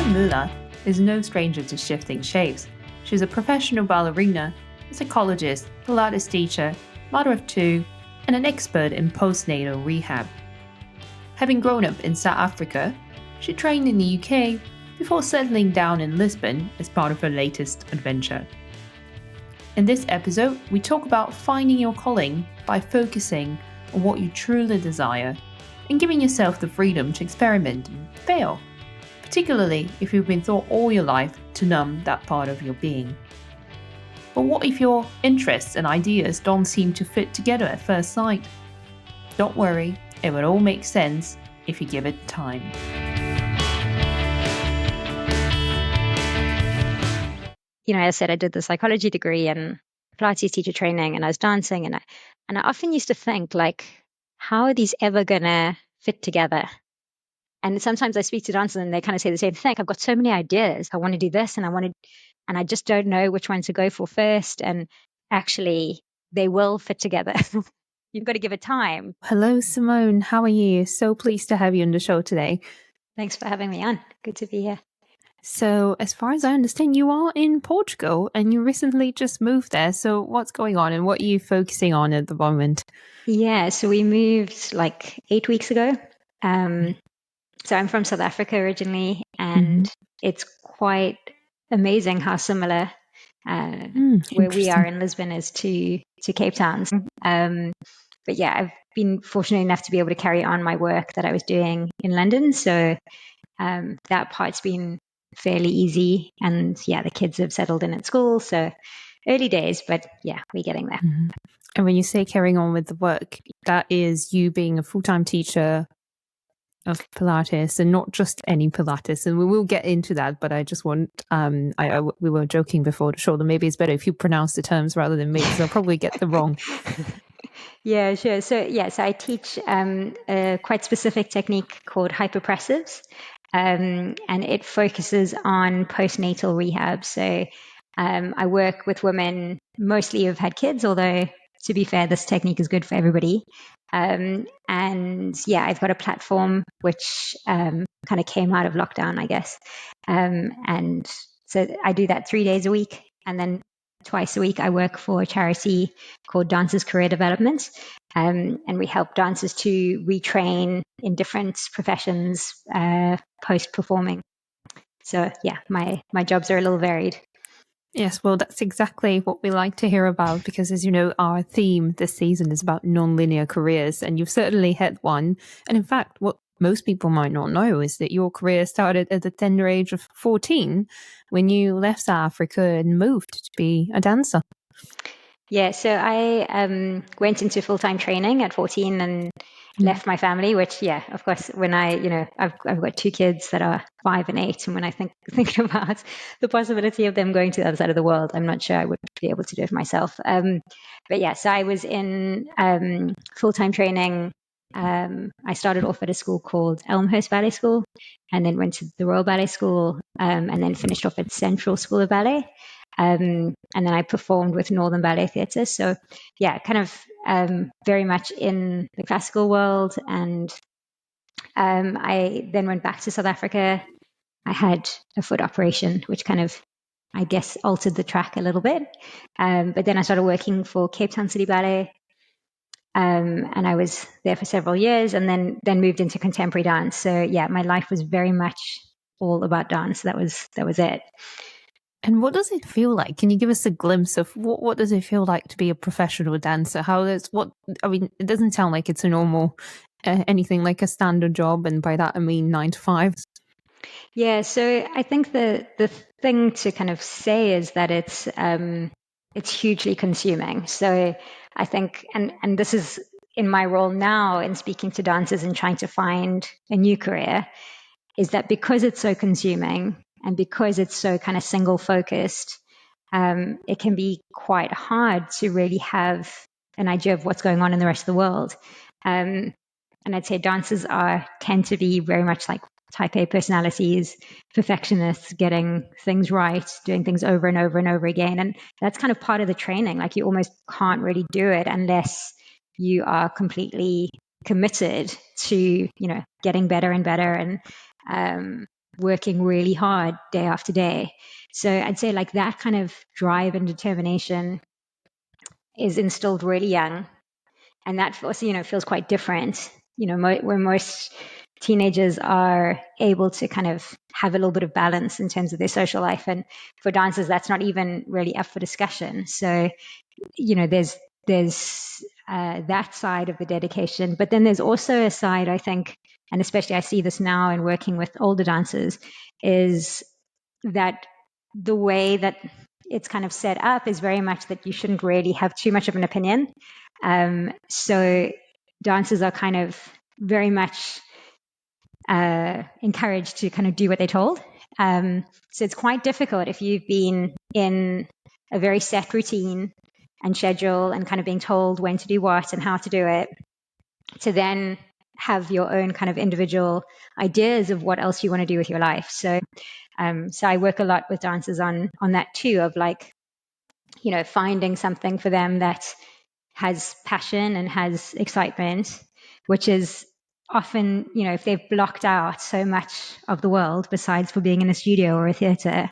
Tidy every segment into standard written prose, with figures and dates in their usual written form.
Simone Muller is no stranger to shifting shapes. She's a professional ballerina, a psychologist, Pilates teacher, mother of two, and an expert in postnatal rehab. Having grown up in South Africa, she trained in the UK before settling down in Lisbon as part of her latest adventure. In this episode, we talk about finding your calling by focusing on what you truly desire and giving yourself the freedom to experiment and fail, particularly if you've been taught all your life to numb that part of your being. But what if your interests and ideas don't seem to fit together at first sight? Don't worry, it will all make sense if you give it time. As I said, I did the psychology degree and Pilates teacher training, and I was dancing, and I often used to think, like, how are these ever gonna fit together? And sometimes I speak to dancers and they kind of say the same thing. I've got so many ideas. I want to do this and I just don't know which one to go for first. And actually, they will fit together. You've got to give it time. Hello, Simone. How are you? So pleased to have you on the show today. Thanks for having me on. Good to be here. So, as far as I understand, you are in Portugal and you recently just moved there. So, what's going on and what are you focusing on at the moment? Yeah, so we moved like 8 weeks ago. So I'm from South Africa originally, and it's quite amazing how similar where we are in Lisbon is to Cape Town. But yeah, I've been fortunate enough to be able to carry on my work that I was doing in London. So that part's been fairly easy. And yeah, the kids have settled in at school. So early days, but yeah, we're getting there. And when you say carrying on with the work, that is you being a full-time teacher of Pilates, and not just any Pilates, and we will get into that, but I just want we were joking before the show that maybe it's better if you pronounce the terms rather than me, because I'll probably get them wrong. Yeah, sure. So I teach a quite specific technique called hypopressives, and it focuses on postnatal rehab. So I work with women mostly who've had kids, although to be fair, this technique is good for everybody. And yeah, I've got a platform which kind of came out of lockdown, I guess. And so I do that 3 days a week. And then twice a week, I work for a charity called Dancers Career Development. And we help dancers to retrain in different professions post-performing. So yeah, my jobs are a little varied. Yes, well, that's exactly what we like to hear about, because as you know, our theme this season is about non-linear careers, and you've certainly had one. And in fact, what most people might not know is that your career started at the tender age of 14 when you left South Africa and moved to be a dancer. Yeah, so I went into full-time training at 14 and left my family, which, yeah, of course, when I've got two kids that are 5 and 8. And when I think about the possibility of them going to the other side of the world, I'm not sure I would be able to do it myself. But yeah, so I was in full-time training. I started off at a school called Elmhurst Ballet School, and then went to the Royal Ballet School, and then finished off at Central School of Ballet. And then I performed with Northern Ballet Theatre. So yeah, kind of very much in the classical world. And I then went back to South Africa. I had a foot operation, which kind of, I guess, altered the track a little bit. But then I started working for Cape Town City Ballet. And I was there for several years, and then moved into contemporary dance. So yeah, my life was very much all about dance. That was it. And what does it feel like? Can you give us a glimpse of what does it feel like to be a professional dancer? It doesn't sound like it's a normal, anything like a standard job. And by that, I mean 9 to 5. Yeah. So I think the thing to kind of say is that it's hugely consuming. So I think, and this is in my role now in speaking to dancers and trying to find a new career, is that because it's so consuming, and because it's so kind of single focused, it can be quite hard to really have an idea of what's going on in the rest of the world. And I'd say dancers tend to be very much like type A personalities, perfectionists, getting things right, doing things over and over and over again. And that's kind of part of the training. Like, you almost can't really do it unless you are completely committed to, getting better and better. And working really hard day after day. So I'd say like that kind of drive and determination is instilled really young. And that also, feels quite different, where most teenagers are able to kind of have a little bit of balance in terms of their social life. And for dancers, that's not even really up for discussion. So, there's that side of the dedication. But then there's also a side, I think, and especially I see this now in working with older dancers, is that the way that it's kind of set up is very much that you shouldn't really have too much of an opinion. So dancers are kind of very much encouraged to kind of do what they're told. So it's quite difficult if you've been in a very set routine and schedule and kind of being told when to do what and how to do it, to then have your own kind of individual ideas of what else you want to do with your life. So I work a lot with dancers on that too, of like, finding something for them that has passion and has excitement, which is often, if they've blocked out so much of the world besides for being in a studio or a theater,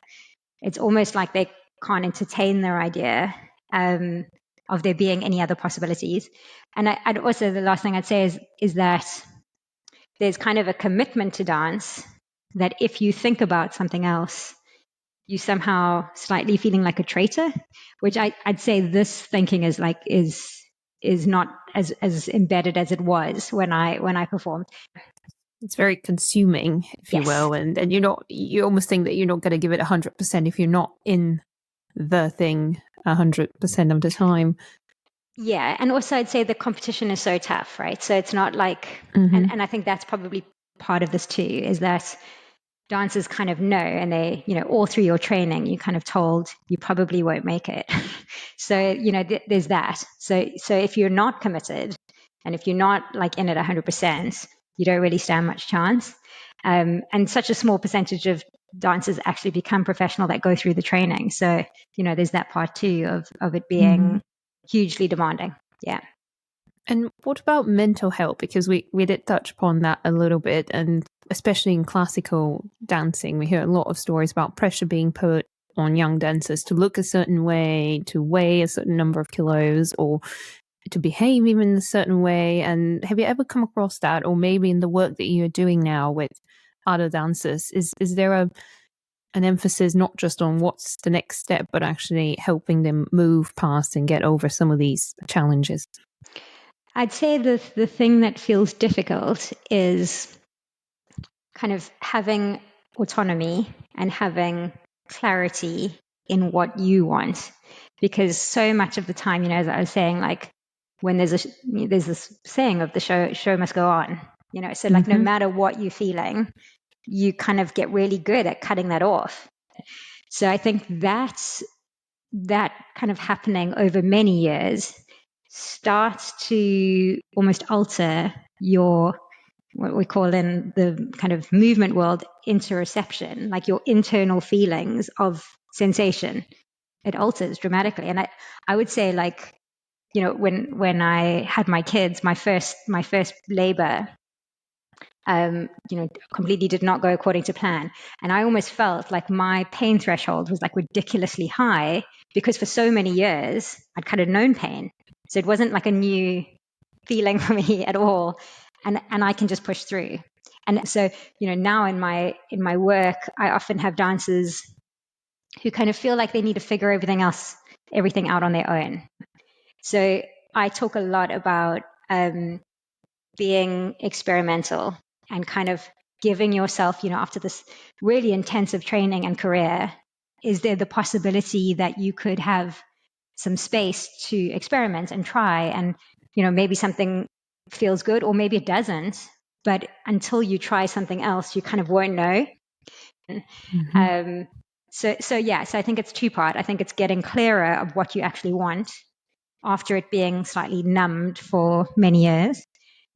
it's almost like they can't entertain their idea of there being any other possibilities. And I'd also, the last thing I'd say is that there's kind of a commitment to dance that if you think about something else, you somehow slightly feeling like a traitor, which I'd say this thinking is not as embedded as it was when I performed. It's very consuming, if you will, and you almost think that you're not going to give it 100% if you're not in the thing 100% of the time. Yeah, and also I'd say the competition is so tough, right? So it's not like, and I think that's probably part of this too, is that dancers kind of know, and they, all through your training, you kind of told you probably won't make it. So, there's that. So if you're not committed and if you're not like in it 100%, you don't really stand much chance. And such a small percentage of dancers actually become professional that go through the training. So, there's that part too of it being hugely demanding. Yeah. And what about mental health? Because we did touch upon that a little bit, and especially in classical dancing, we hear a lot of stories about pressure being put on young dancers to look a certain way, to weigh a certain number of kilos, or to behave even in a certain way. And have you ever come across that? Or maybe in the work that you're doing now with other dancers, is there an emphasis not just on what's the next step, but actually helping them move past and get over some of these challenges? I'd say the thing that feels difficult is kind of having autonomy and having clarity in what you want. Because so much of the time, as I was saying, like when there's this saying of the show must go on, so like no matter what you're feeling, you kind of get really good at cutting that off. So I think that kind of happening over many years starts to almost alter your, what we call in the kind of movement world, interoception, like your internal feelings of sensation. It alters dramatically. And I would say, like, when I had my kids, my first labor, completely did not go according to plan. And I almost felt like my pain threshold was like ridiculously high because for so many years I'd kind of known pain. So it wasn't like a new feeling for me at all. And I can just push through. And so, now in my work, I often have dancers who kind of feel like they need to figure everything out on their own. So I talk a lot about being experimental and kind of giving yourself, after this really intensive training and career, is there the possibility that you could have some space to experiment and try, and, maybe something feels good or maybe it doesn't, but until you try something else, you kind of won't know. So I think it's two-part. I think it's getting clearer of what you actually want after it being slightly numbed for many years.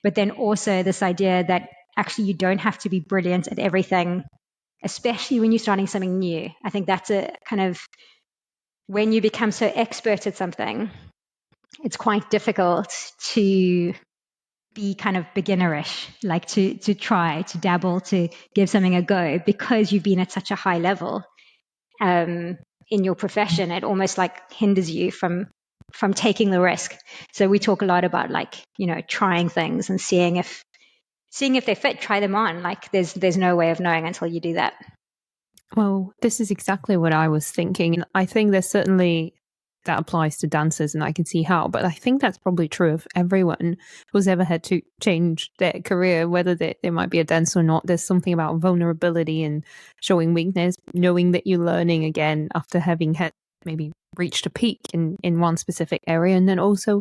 But then also this idea that actually you don't have to be brilliant at everything, especially when you're starting something new. I think that's a kind of, when you become so expert at something, it's quite difficult to be kind of beginnerish, like to try, to dabble, to give something a go, because you've been at such a high level in your profession. It almost like hinders you from taking the risk. So we talk a lot about, like, trying things and seeing if they fit, try them on. Like there's no way of knowing until you do that. Well, this is exactly what I was thinking. And I think there's certainly that applies to dancers, and I can see how, but I think that's probably true of everyone who's ever had to change their career, whether they might be a dancer or not. There's something about vulnerability and showing weakness, knowing that you're learning again after having had maybe reached a peak in one specific area, and then also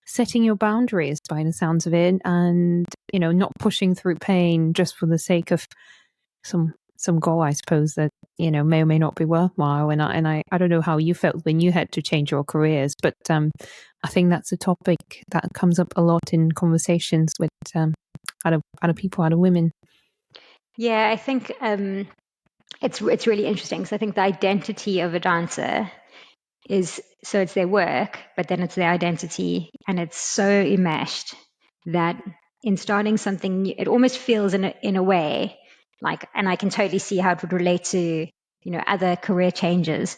setting your boundaries by the sounds of it, and not pushing through pain just for the sake of some goal, I suppose, that may or may not be worthwhile. And I don't know how you felt when you had to change your careers, but I think that's a topic that comes up a lot in conversations with other people, other women. Yeah, I think it's really interesting, because I think the identity of a dancer is, so it's their work, but then it's their identity, and it's so enmeshed that in starting something new, it almost feels in a way like, and I can totally see how it would relate to other career changes.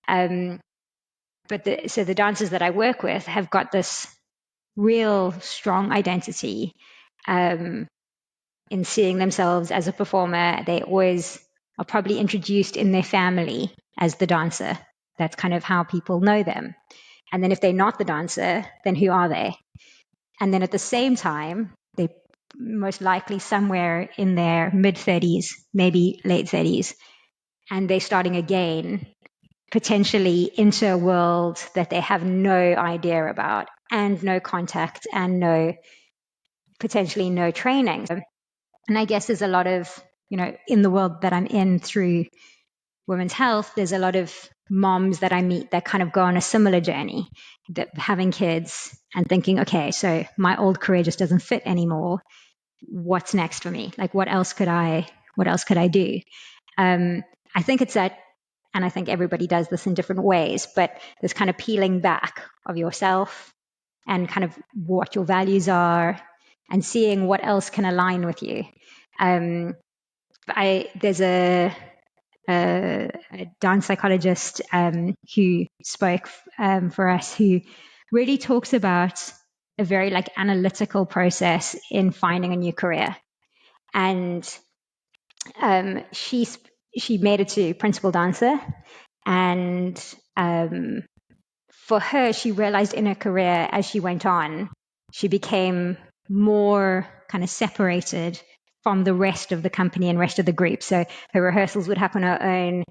But the dancers that I work with have got this real strong identity in seeing themselves as a performer. They always are probably introduced in their family as the dancer. That's kind of how people know them. And then if they're not the dancer, then who are they? And then at the same time, they most likely somewhere in their mid-30s, maybe late 30s, and they're starting again, potentially into a world that they have no idea about, and no contact, and potentially no training. And I guess there's a lot of, in the world that I'm in through women's health, there's a lot of moms that I meet that kind of go on a similar journey, that having kids and thinking, okay, so my old career just doesn't fit anymore. What's next for me? Like, what else could I do? I think it's that, and I think everybody does this in different ways, but there's kind of peeling back of yourself and kind of what your values are, and seeing what else can align with you. There's a dance psychologist who spoke for us, who really talks about a very like analytical process in finding a new career. And she made it to principal dancer, and for her, she realized in her career, as she went on, she became more kind of separated from the rest of the company and rest of the group. So her rehearsals would happen on her own.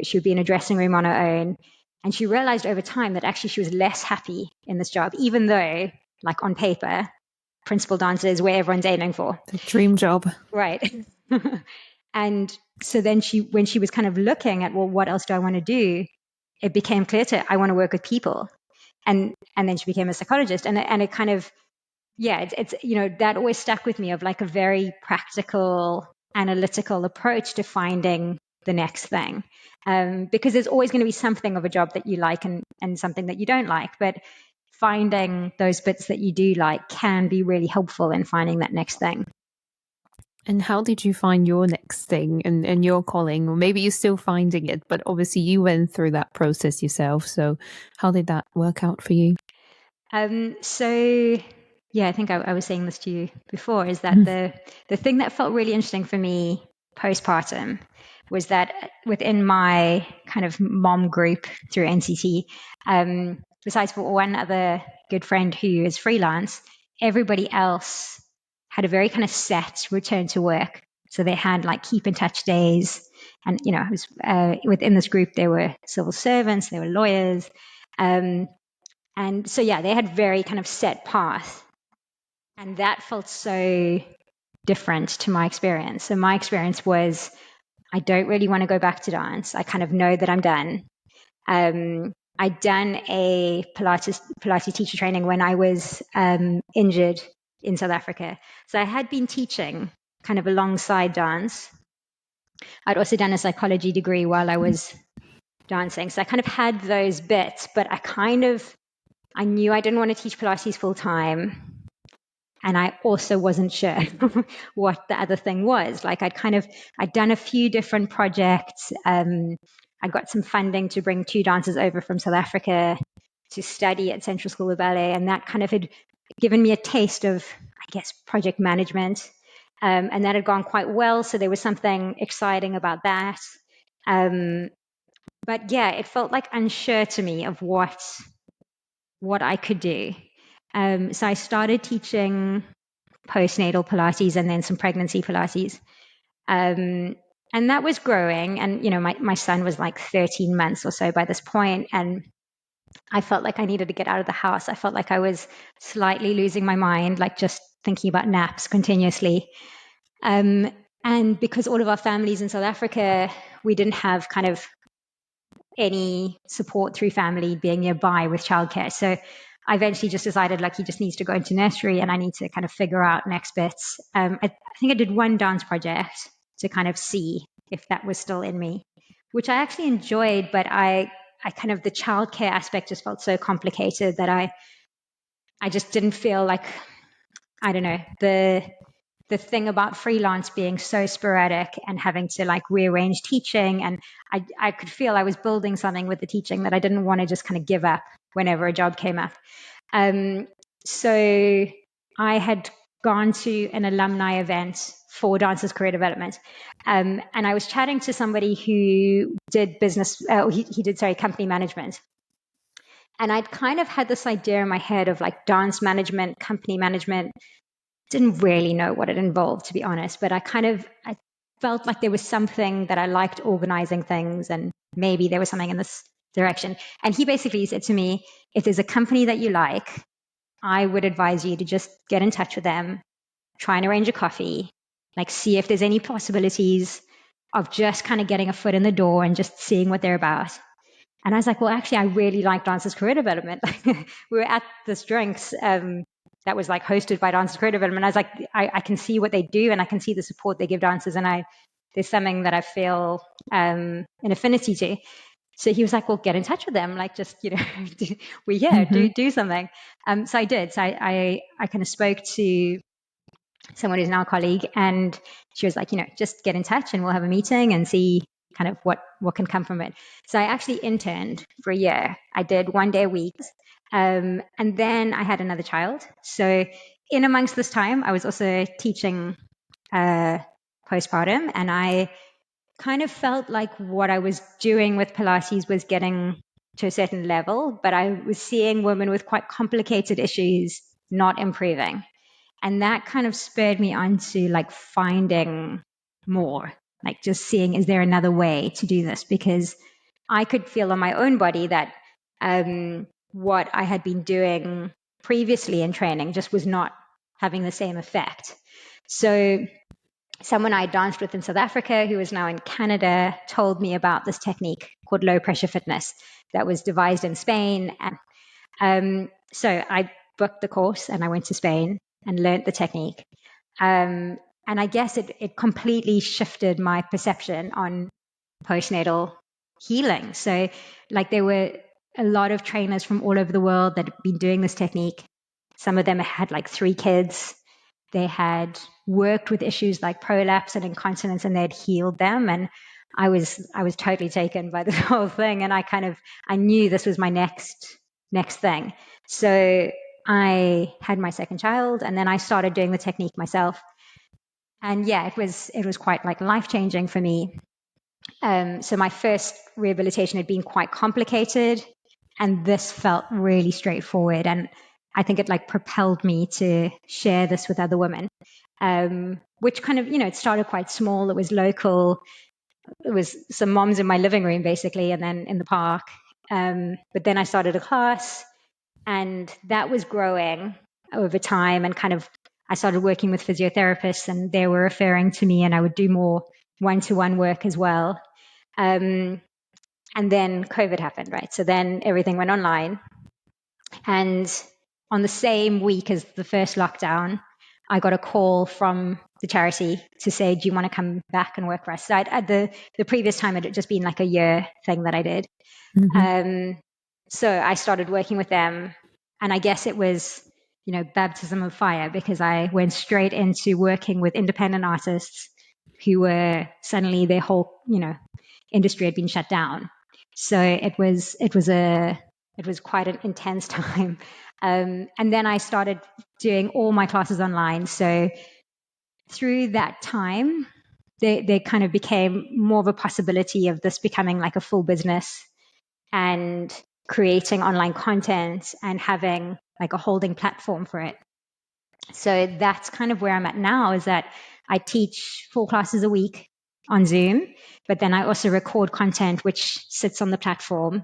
She would be in a dressing room on her own. And she realized over time that actually she was less happy in this job, even though, like, on paper, principal dancer is where everyone's aiming for. The dream job. Right. And so then when she was kind of looking at, well, what else do I want to do? It became clear to her, I want to work with people. And then she became a psychologist, and it kind of, yeah, it's that always stuck with me, of like a very practical, analytical approach to finding the next thing. Because there's always going to be something of a job that you like and something that you don't like, but finding those bits that you do like can be really helpful in finding that next thing. And how did you find your next thing and your calling? Or maybe you're still finding it, but obviously you went through that process yourself. So how did that work out for you? So yeah, I think I was saying this to you before, is that the thing that felt really interesting for me postpartum was that within my kind of mom group through NCT, besides for one other good friend who is freelance, everybody else had a very kind of set return to work. So they had like keep in touch days. And, it was, within this group, there were civil servants, there were lawyers. And so, yeah, they had very kind of set path. And that felt so different to my experience. So my experience was, I don't really want to go back to dance. I kind of know that I'm done. I'd done a Pilates teacher training when I was injured in South Africa. So I had been teaching kind of alongside dance. I'd also done a psychology degree while I was dancing. So I kind of had those bits, but I knew I didn't want to teach Pilates full time. And I also wasn't sure what the other thing was. Like I'd done a few different projects. I got some funding to bring 2 dancers over from South Africa to study at Central School of Ballet. And that kind of had given me a taste of, I guess, project management. And that had gone quite well. So there was something exciting about that. But yeah, it felt like unsure to me of what I could do. So I started teaching postnatal Pilates and then some pregnancy Pilates. And that was growing. And, my son was like 13 months or so by this point. And I felt like I needed to get out of the house. I felt like I was slightly losing my mind, like just thinking about naps continuously. And because all of our families in South Africa, we didn't have kind of any support through family being nearby with childcare. So I eventually just decided like he just needs to go into nursery and I need to kind of figure out next bits. I think I did one dance project to kind of see if that was still in me, which I actually enjoyed, but I kind of the childcare aspect just felt so complicated that I just didn't feel like, I don't know, the thing about freelance being so sporadic and having to like rearrange teaching. And I could feel I was building something with the teaching that I didn't want to just kind of give up whenever a job came up. So I had gone to an alumni event for Dancers Career Development. And I was chatting to somebody who did company management. And I'd kind of had this idea in my head of like dance management, company management. Didn't really know what it involved, to be honest, but I felt like there was something that I liked organizing things and maybe there was something in this direction. And he basically said to me, if there's a company that you like, I would advise you to just get in touch with them, try and arrange a coffee, like see if there's any possibilities of just kind of getting a foot in the door and just seeing what they're about. And I was like, well, actually, I really like Dancers Career Development. We were at this drinks that was like hosted by Dancers Career Development. I was like, I can see what they do and I can see the support they give dancers. And there's something that I feel an affinity to. So he was like, well, get in touch with them. Like, just, we're here, do something. So I did. So I kind of spoke to someone who's now a colleague and she was like, just get in touch and we'll have a meeting and see kind of what can come from it. So I actually interned for a year. I did 1 day a week. And then I had another child. So in amongst this time, I was also teaching postpartum. And I kind of felt like what I was doing with Pilates was getting to a certain level, but I was seeing women with quite complicated issues not improving. And that kind of spurred me on to like finding more, like just seeing, is there another way to do this? Because I could feel on my own body that what I had been doing previously in training just was not having the same effect. So someone I danced with in South Africa, who is now in Canada, told me about this technique called low pressure fitness that was devised in Spain. And so I booked the course and I went to Spain and learned the technique. And I guess it completely shifted my perception on postnatal healing. So like there were a lot of trainers from all over the world that had been doing this technique. Some of them had like 3 kids. They had worked with issues like prolapse and incontinence and they had healed them. And I was totally taken by the whole thing. And I knew this was my next thing. So I had my second child and then I started doing the technique myself. And yeah, it was quite like life-changing for me. So my first rehabilitation had been quite complicated and this felt really straightforward. And I think it like propelled me to share this with other women, which kind of, it started quite small. It was local. It was some moms in my living room basically, and then in the park. But then I started a class and that was growing over time and kind of, I started working with physiotherapists and they were referring to me and I would do more one-to-one work as well. And then COVID happened, right? So then everything went online. And on the same week as the first lockdown, I got a call from the charity to say, do you want to come back and work for us? So the previous time it had just been like a year thing that I did. So I started working with them. And I guess it was, baptism of fire, because I went straight into working with independent artists who were suddenly their whole, industry had been shut down. So it was quite an intense time. And then I started doing all my classes online. So through that time, there kind of became more of a possibility of this becoming like a full business and creating online content and having like a holding platform for it. So that's kind of where I'm at now, is that I teach 4 classes a week on Zoom, but then I also record content which sits on the platform,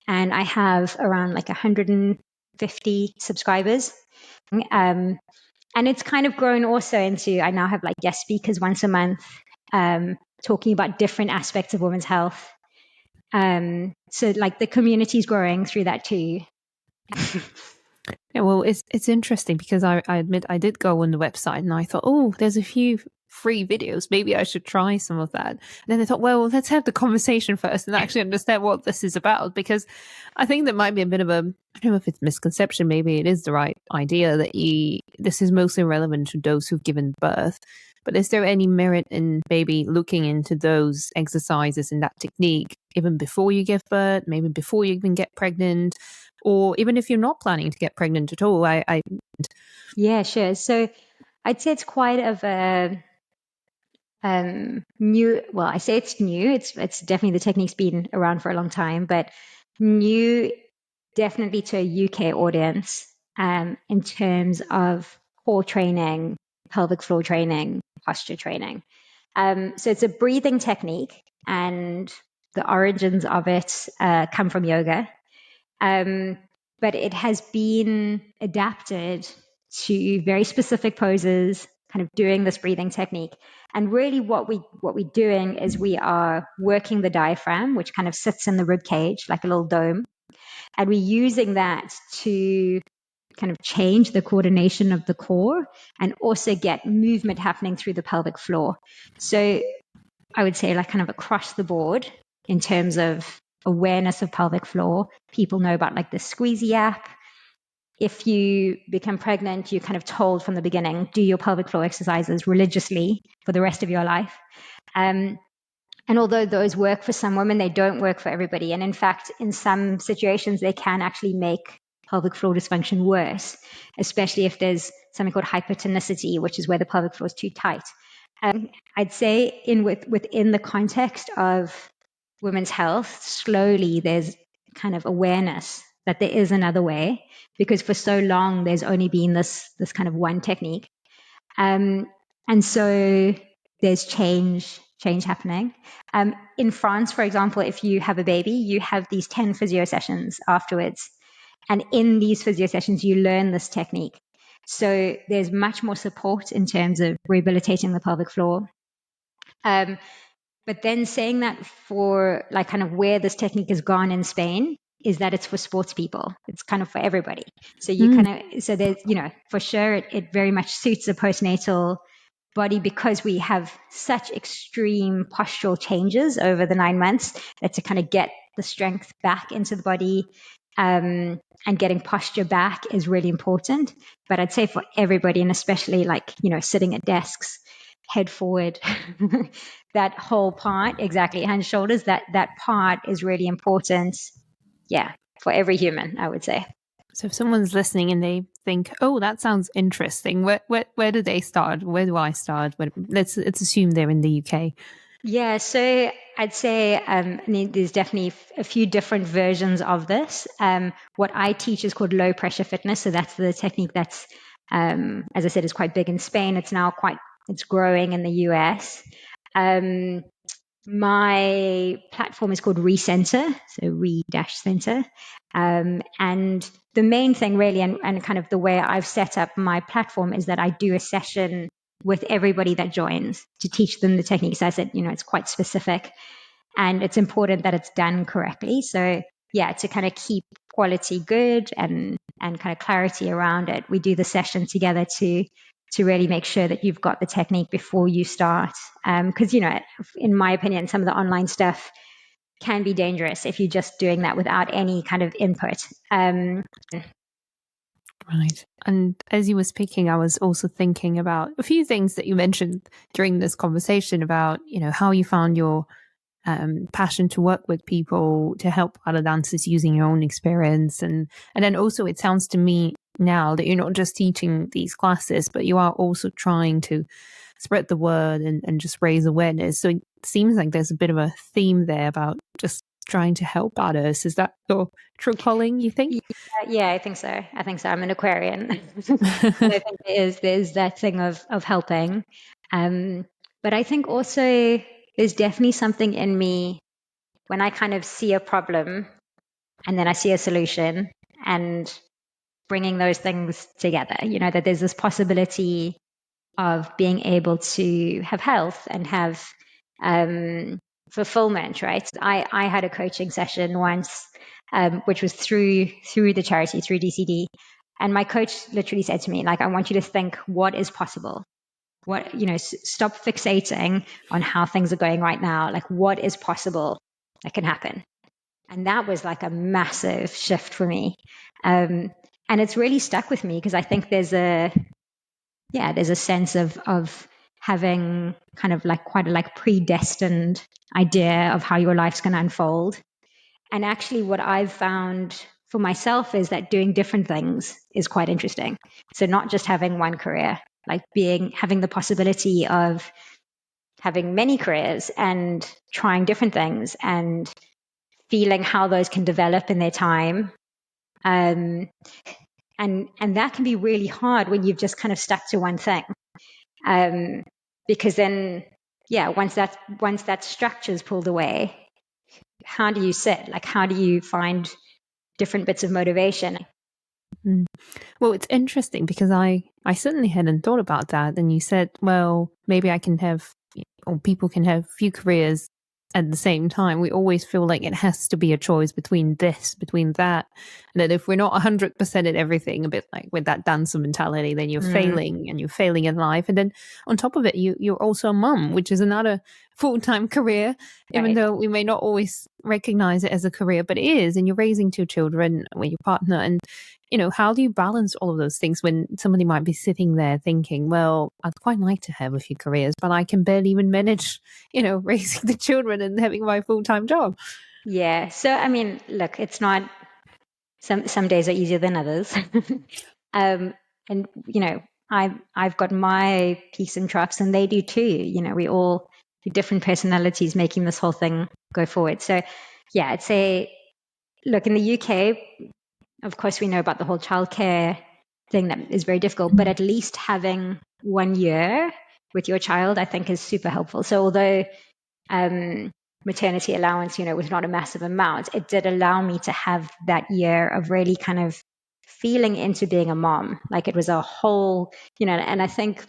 and I have around like 150 subscribers. And it's kind of grown also into, I now have like guest speakers once a month, talking about different aspects of women's health. So like the community is growing through that too. Yeah, well, it's interesting because I admit I did go on the website and I thought, oh, there's a few free videos. Maybe I should try some of that. And then I thought, well, let's have the conversation first and actually understand what this is about, because I think there might be a bit of a, I don't know if it's misconception, maybe it is the right idea that this is mostly relevant to those who've given birth. But is there any merit in maybe looking into those exercises and that technique even before you give birth, maybe before you even get pregnant, or even if you're not planning to get pregnant at all? Yeah, sure. So I'd say it's quite of a new. Well, I say it's new. It's definitely, the technique's been around for a long time, but new, definitely to a UK audience, in terms of core training, pelvic floor training, posture training. So it's a breathing technique, and the origins of it come from yoga. But it has been adapted to very specific poses, kind of doing this breathing technique. And really what we're doing is we are working the diaphragm, which kind of sits in the rib cage like a little dome. And we're using that to kind of change the coordination of the core and also get movement happening through the pelvic floor. So I would say like kind of across the board in terms of awareness of pelvic floor, people know about like the Squeezy app. If you become pregnant, you're kind of told from the beginning, do your pelvic floor exercises religiously for the rest of your life. And although those work for some women, they don't work for everybody. And in fact, in some situations, they can actually make pelvic floor dysfunction worse, especially if there's something called hypertonicity, which is where the pelvic floor is too tight. I'd say within the context of women's health, slowly there's kind of awareness that there is another way, because for so long there's only been this kind of one technique. And so there's change happening. In France, for example, if you have a baby, you have these 10 physio sessions afterwards. And in these physio sessions, you learn this technique. So there's much more support in terms of rehabilitating the pelvic floor. But then saying that, for like kind of where this technique has gone in Spain is that it's for sports people. It's kind of for everybody. So so there's, for sure it very much suits a postnatal body, because we have such extreme postural changes over the 9 months, that to kind of get the strength back into the body, and getting posture back is really important. But I'd say for everybody, and especially like, sitting at desks, head forward, that whole part, exactly, hands, shoulders, that part is really important. Yeah, for every human, I would say. So if someone's listening and they think, oh, that sounds interesting, where do they start? Where do I start? Let's assume they're in the UK. Yeah, so I'd say there's definitely a few different versions of this. What I teach is called low pressure fitness. So that's the technique that's, as I said, is quite big in Spain. It's growing in the US. My platform is called Recenter, so Re-Center. And the main thing really, and kind of the way I've set up my platform, is that I do a session with everybody that joins to teach them the techniques. I said, it's quite specific, and it's important that it's done correctly. So yeah, to kind of keep quality good and kind of clarity around it, we do the session together to really make sure that you've got the technique before you start. Because, in my opinion, some of the online stuff can be dangerous if you're just doing that without any kind of input. Right. And as you were speaking, I was also thinking about a few things that you mentioned during this conversation about, how you found your passion to work with people, to help other dancers using your own experience. And then also it sounds to me now that you're not just teaching these classes, but you are also trying to spread the word and just raise awareness. So it seems like there's a bit of a theme there about just trying to help others. Is that your true calling, you think? Yeah, I think so. I'm an Aquarian. And I think there's that thing of helping. But I think also there's definitely something in me when I kind of see a problem and then I see a solution and bringing those things together, that there's this possibility of being able to have health and have fulfillment, right? I had a coaching session once, which was through the charity, through DCD. And my coach literally said to me, like, I want you to think what is possible. What, stop fixating on how things are going right now. Like, what is possible that can happen? And that was like a massive shift for me. And it's really stuck with me because I think there's a sense of having kind of like quite a like predestined idea of how your life's going to unfold. And actually what I've found for myself is that doing different things is quite interesting. So not just having one career, like having the possibility of having many careers and trying different things and feeling how those can develop in their time. And that can be really hard when you've just kind of stuck to one thing. Because then, once that structure's pulled away, how do you sit? Like, how do you find different bits of motivation? Mm. Well, it's interesting because I certainly hadn't thought about that. And you said, well, maybe I can have, or people can have few careers at the same time. We always feel like it has to be a choice between this, between that. And that if we're not 100% at everything, a bit like with that dancer mentality, then you're failing and you're failing in life. And then on top of it, you're also a mum, which is another full-time career, even though we may not always recognize it as a career, but it is. And you're raising two children with your partner. And how do you balance all of those things when somebody might be sitting there thinking, well, I'd quite like to have a few careers, but I can barely even manage, raising the children and having my full-time job. Yeah. So, I mean, look, it's not, some days are easier than others. And, I've got my peaks and troughs and they do too. We all do different personalities making this whole thing go forward. So yeah, I'd say, look, in the UK, of course, we know about the whole childcare thing that is very difficult, but at least having 1 year with your child, I think, is super helpful. So although maternity allowance, was not a massive amount, it did allow me to have that year of really kind of feeling into being a mom. Like it was a whole, and I think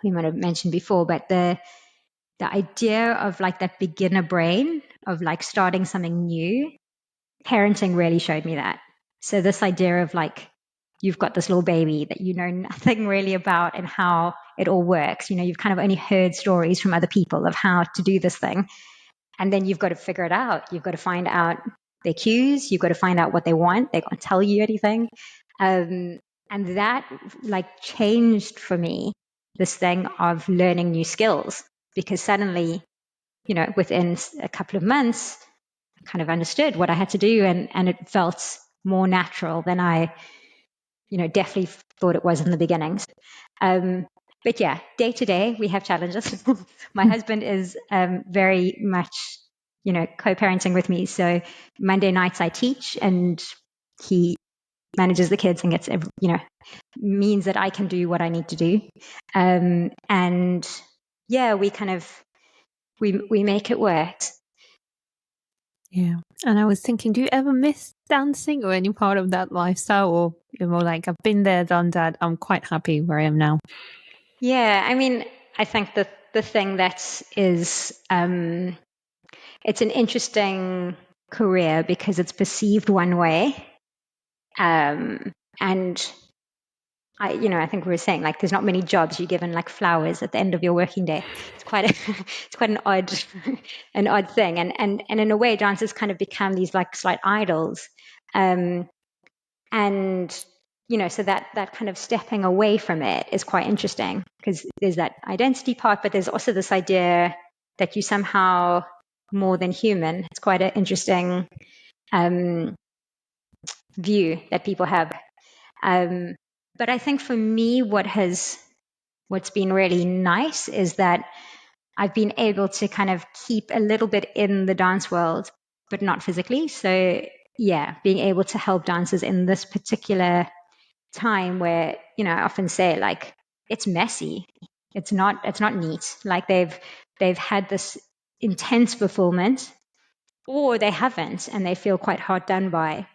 we might have mentioned before, but the idea of like that beginner brain of like starting something new, parenting really showed me that. So this idea of like, you've got this little baby that you know nothing really about and how it all works. You've kind of only heard stories from other people of how to do this thing. And then you've got to figure it out. You've got to find out their cues. You've got to find out what they want. They can't tell you anything. And that like changed for me this thing of learning new skills because suddenly, within a couple of months, kind of understood what I had to do and it felt more natural than I, definitely thought it was in the beginnings. But yeah, day to day, we have challenges. My husband is very much, co-parenting with me. So Monday nights I teach and he manages the kids and gets, means that I can do what I need to do. And yeah, we kind of, we make it work. Yeah. And I was thinking, do you ever miss dancing or any part of that lifestyle? Or you're more like, I've been there, done that. I'm quite happy where I am now. Yeah. I mean, I think that the thing that is, it's an interesting career because it's perceived one way. And I think we were saying like there's not many jobs you're given like flowers at the end of your working day. It's quite it's quite an odd thing. And in a way, dancers kind of become these like slight idols. And so that kind of stepping away from it is quite interesting, because there's that identity part, but there's also this idea that you somehow more than human. It's quite an interesting view that people have. But I think for me, what's been really nice is that I've been able to kind of keep a little bit in the dance world, but not physically. So yeah, being able to help dancers in this particular time where, I often say, like, it's messy. It's not neat. Like they've had this intense fulfillment, or they haven't, and they feel quite hard done by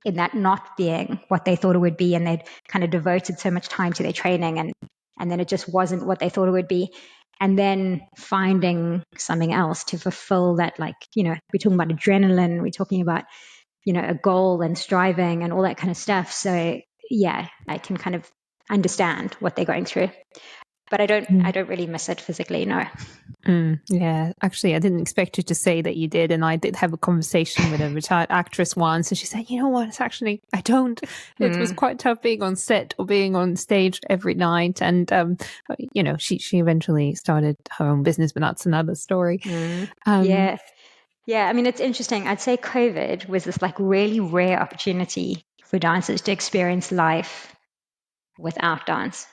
in that not being what they thought it would be, and they'd kind of devoted so much time to their training, and then it just wasn't what they thought it would be. And then finding something else to fulfill that, like, we're talking about adrenaline, we're talking about, a goal and striving and all that kind of stuff. So yeah, I can kind of understand what they're going through, but I don't really miss it physically, no. Yeah, actually, I didn't expect you to say that you did, and I did have a conversation with a retired actress once, and she said, "You know what? It's actually I don't. It was quite tough being on set or being on stage every night." And she eventually started her own business, but that's another story. Yeah. I mean, it's interesting. I'd say COVID was this like really rare opportunity for dancers to experience life without dance.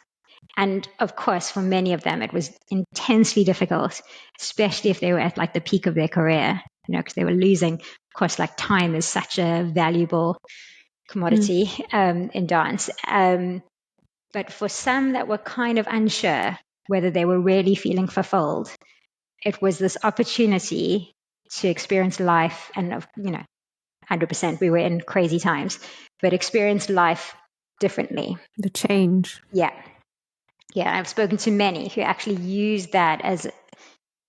And of course, for many of them, it was intensely difficult, especially if they were at like the peak of their career, because they were losing. Of course, like time is such a valuable commodity in dance. But for some that were kind of unsure whether they were really feeling fulfilled, it was this opportunity to experience life. And, 100% we were in crazy times, but experience life differently. The change. Yeah. I've spoken to many who actually use that as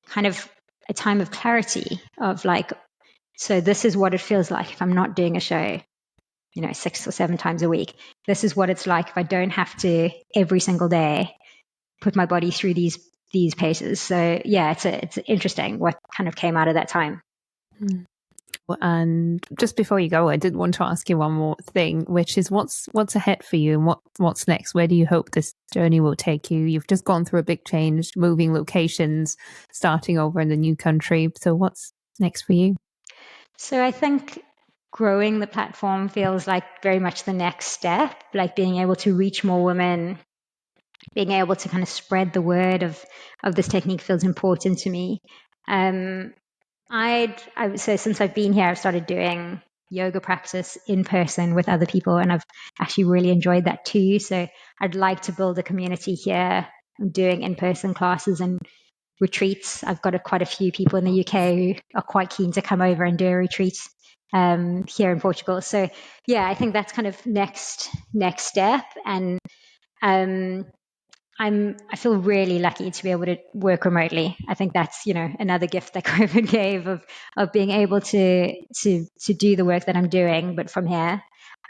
kind of a time of clarity of like, so this is what it feels like if I'm not doing a show, 6 or 7 times a week. This is what it's like if I don't have to every single day put my body through these paces. So yeah, it's interesting what kind of came out of that time. And just before you go, I did want to ask you one more thing, which is what's ahead for you and what's next? Where do you hope this journey will take you? You've just gone through a big change, moving locations, starting over in a new country. So what's next for you? So I think growing the platform feels like very much the next step, like being able to reach more women, being able to kind of spread the word of this technique feels important to me. I would say since I've been here, I've started doing yoga practice in person with other people, and I've actually really enjoyed that too. So I'd like to build a community here. I'm doing in-person classes and retreats. I've got quite a few people in the UK who are quite keen to come over and do a retreat here in Portugal. So yeah, I think that's kind of next step. And I feel really lucky to be able to work remotely. I think that's, another gift that COVID gave of being able to do the work that I'm doing, but from here.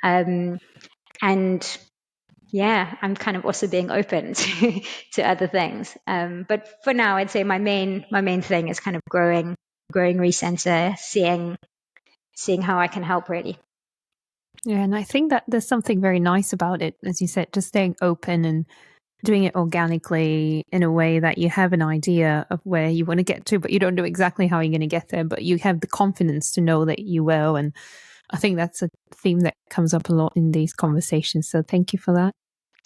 And yeah, I'm kind of also being open to other things. But for now, I'd say my main thing is kind of growing Recenter, seeing how I can help really. Yeah, and I think that there's something very nice about it, as you said, just staying open and doing it organically in a way that you have an idea of where you want to get to, but you don't know exactly how you're going to get there, but you have the confidence to know that you will. And I think that's a theme that comes up a lot in these conversations. So thank you for that.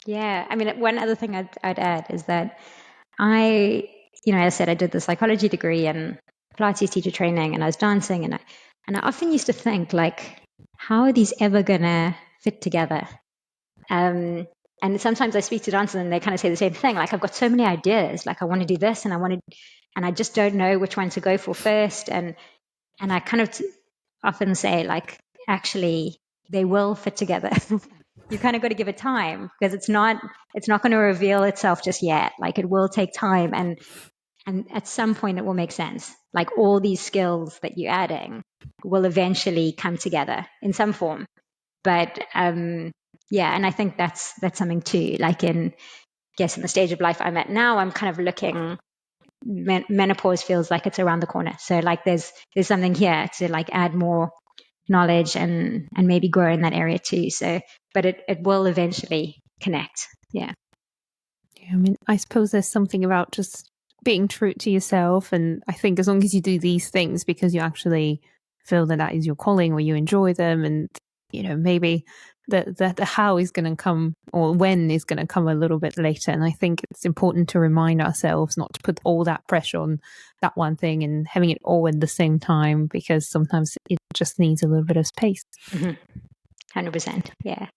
Yeah. I mean, one other thing I'd add is that as I said, I did the psychology degree and Pilates teacher training, and I was dancing, and I often used to think, like, how are these ever gonna fit together? And sometimes I speak to dancers and they kind of say the same thing. Like, I've got so many ideas. Like, I want to do this and I just don't know which one to go for first. And I kind of often say, like, actually, they will fit together. You kind of got to give it time, because it's not going to reveal itself just yet. Like, it will take time, and at some point it will make sense. Like, all these skills that you're adding will eventually come together in some form. But yeah, and I think that's something too. Like, in the stage of life I'm at now, I'm kind of looking. Menopause feels like it's around the corner. So like there's something here to like add more knowledge and maybe grow in that area too. So, but it will eventually connect. Yeah. I mean, I suppose there's something about just being true to yourself. And I think as long as you do these things because you actually feel that that is your calling or you enjoy them, and, maybe the how is going to come, or when is going to come a little bit later. And I think it's important to remind ourselves not to put all that pressure on that one thing and having it all at the same time, because sometimes it just needs a little bit of space. 100%. Yeah.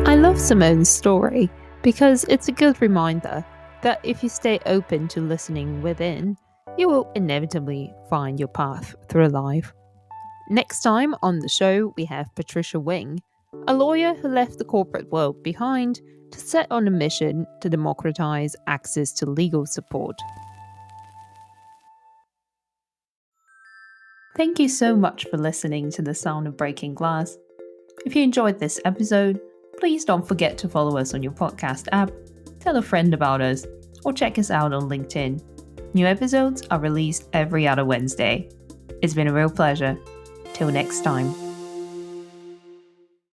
I love Simone's story because it's a good reminder that if you stay open to listening within, you will inevitably find your path through life. Next time on the show, we have Patricia Wing, a lawyer who left the corporate world behind to set on a mission to democratize access to legal support. Thank you so much for listening to The Sound of Breaking Glass. If you enjoyed this episode, please don't forget to follow us on your podcast app, tell a friend about us, or check us out on LinkedIn. New episodes are released every other Wednesday. It's been a real pleasure. Till next time.